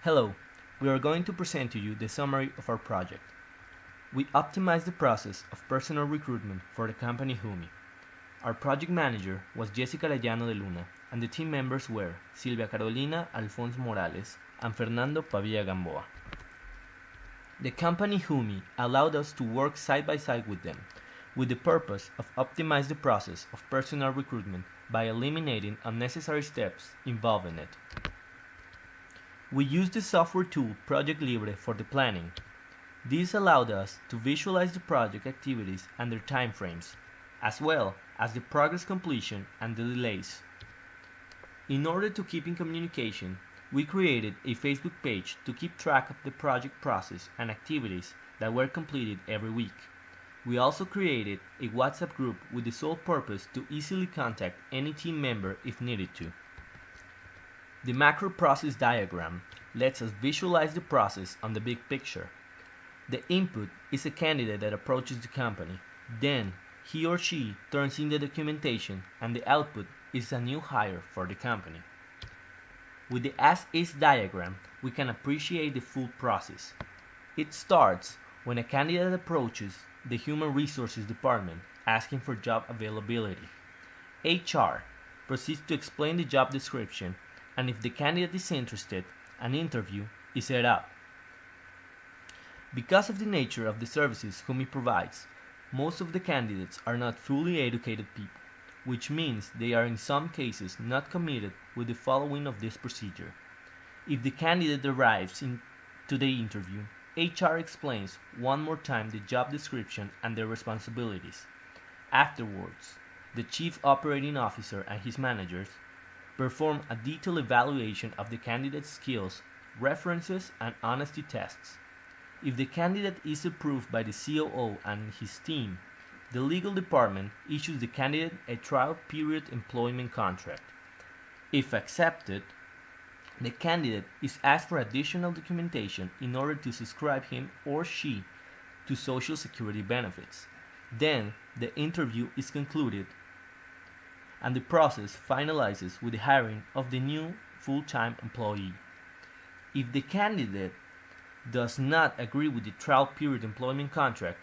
Hello, we are going to present to you the summary of our project. We optimized the process of personal recruitment for the company HUMI. Our project manager was Jessica Arellano de Luna, and the team members were Silvia Carolina Alfonso Morales and Fernando Pavilla Gamboa. The company HUMI allowed us to work side by side with them, with the purpose of optimize the process of personal recruitment by eliminating unnecessary steps involved in it. We used the software tool Project Libre for the planning. This allowed us to visualize the project activities and their timeframes, as well as the progress completion and the delays. In order to keep in communication, we created a Facebook page to keep track of the project process and activities that were completed every week. We also created a WhatsApp group with the sole purpose to easily contact any team member if needed to. The macro process diagram lets us visualize the process on the big picture. The input is a candidate that approaches the company. Then, he or she turns in the documentation, and the output is a new hire for the company. With the as-is diagram, we can appreciate the full process. It starts when a candidate approaches the Human Resources Department asking for job availability. HR proceeds to explain the job description, and if the candidate is interested, an interview is set up. Because of the nature of the services HUMI provides, most of the candidates are not fully educated people, which means they are in some cases not committed with the following of this procedure. If the candidate arrives to the interview, HR explains one more time the job description and their responsibilities. Afterwards, the Chief Operating Officer and his managers perform a detailed evaluation of the candidate's skills, references, and honesty tests. If the candidate is approved by the COO and his team, the legal department issues the candidate a trial period employment contract. If accepted, the candidate is asked for additional documentation in order to subscribe him or she to Social Security benefits. Then, the interview is concluded and the process finalizes with the hiring of the new full-time employee. If the candidate does not agree with the trial period employment contract,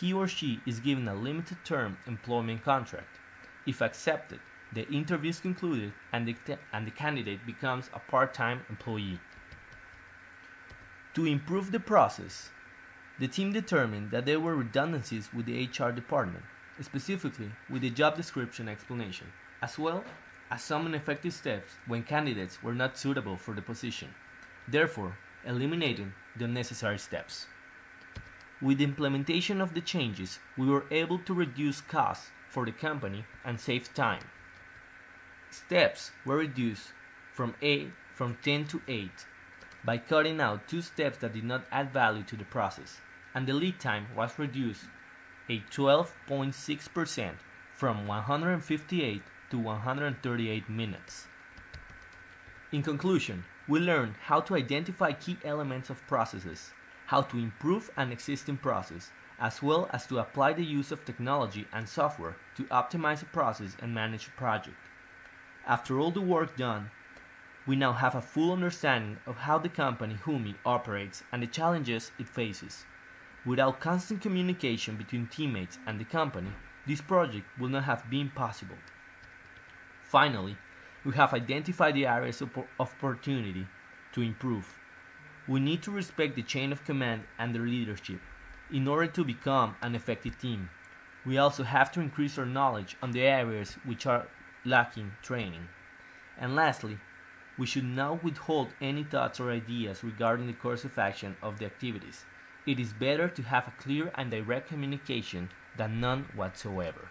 he or she is given a limited term employment contract. If accepted, the interview is concluded and the candidate becomes a part-time employee. To improve the process, the team determined that there were redundancies with the HR department, specifically with the job description explanation, as well as some ineffective steps when candidates were not suitable for the position, therefore eliminating the unnecessary steps. With the implementation of the changes, we were able to reduce costs for the company and save time. Steps were reduced from 10 to 8 by cutting out 2 steps that did not add value to the process, and the lead time was reduced a 12.6% from 158 to 138 minutes. In conclusion, we learned how to identify key elements of processes, how to improve an existing process, as well as to apply the use of technology and software to optimize a process and manage a project. After all the work done, we now have a full understanding of how the company HUMI operates and the challenges it faces. Without constant communication between teammates and the company, this project would not have been possible. Finally, we have identified the areas of opportunity to improve. We need to respect the chain of command and their leadership in order to become an effective team. We also have to increase our knowledge on the areas which are lacking training. And lastly, we should not withhold any thoughts or ideas regarding the course of action of the activities. It is better to have a clear and direct communication than none whatsoever.